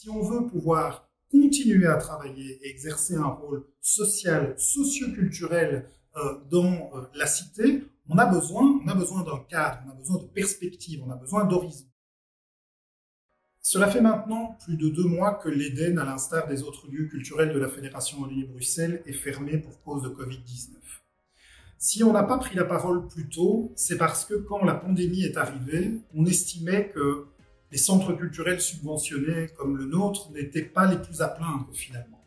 Si on veut pouvoir continuer à travailler et exercer un rôle social, socio-culturel dans la cité, on a besoin d'un cadre, on a besoin de perspectives, on a besoin d'horizons. Cela fait maintenant plus de 2 mois que l'Éden, à l'instar des autres lieux culturels de la Fédération Wallonie-Bruxelles, est fermé pour cause de Covid-19. Si on n'a pas pris la parole plus tôt, c'est parce que quand la pandémie est arrivée, on estimait que les centres culturels subventionnés comme le nôtre n'étaient pas les plus à plaindre finalement.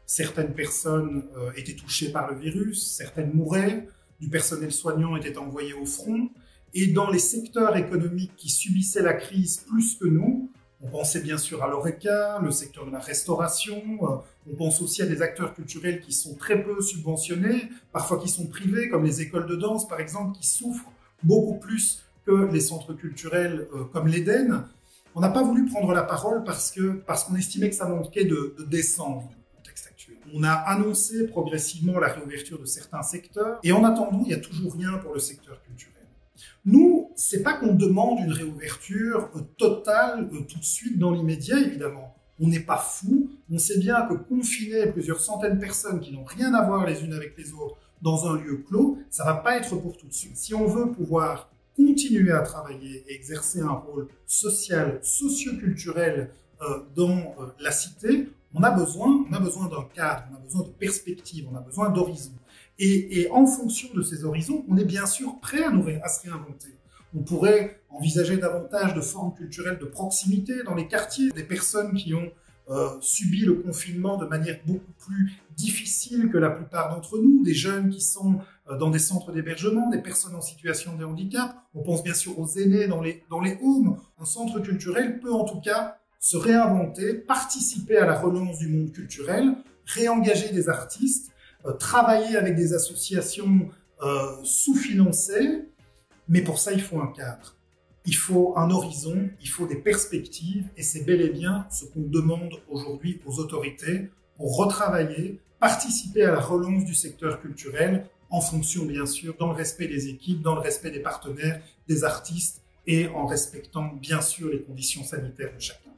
Certaines personnes étaient touchées par le virus, certaines mouraient, du personnel soignant était envoyé au front, et dans les secteurs économiques qui subissaient la crise plus que nous, on pensait bien sûr à l'Horeca, le secteur de la restauration, on pense aussi à des acteurs culturels qui sont très peu subventionnés, parfois qui sont privés, comme les écoles de danse par exemple, qui souffrent beaucoup plus que les centres culturels comme l'Éden. On n'a pas voulu prendre la parole parce qu'on estimait que ça manquait de décence dans le contexte actuel. On a annoncé progressivement la réouverture de certains secteurs, et en attendant, il n'y a toujours rien pour le secteur culturel. Nous, c'est pas qu'on demande une réouverture totale tout de suite dans l'immédiat, évidemment. On n'est pas fou. On sait bien que confiner plusieurs centaines de personnes qui n'ont rien à voir les unes avec les autres dans un lieu clos, ça va pas être pour tout de suite. Si on veut pouvoir continuer à travailler et exercer un rôle social, socio-culturel dans la cité, on a besoin d'un cadre, on a besoin de perspectives, on a besoin d'horizons. Et en fonction de ces horizons, on est bien sûr prêt à se réinventer. On pourrait envisager davantage de formes culturelles de proximité dans les quartiers, des personnes qui ont subi le confinement de manière beaucoup plus difficile que la plupart d'entre nous, des jeunes qui sont dans des centres d'hébergement, des personnes en situation de handicap. On pense bien sûr aux aînés dans les homes. Un centre culturel peut en tout cas se réinventer, participer à la relance du monde culturel, réengager des artistes, travailler avec des associations sous-financées, mais pour ça, il faut un cadre. Il faut un horizon, il faut des perspectives, et c'est bel et bien ce qu'on demande aujourd'hui aux autorités pour retravailler, participer à la relance du secteur culturel, en fonction, bien sûr, dans le respect des équipes, dans le respect des partenaires, des artistes, et en respectant, bien sûr, les conditions sanitaires de chacun.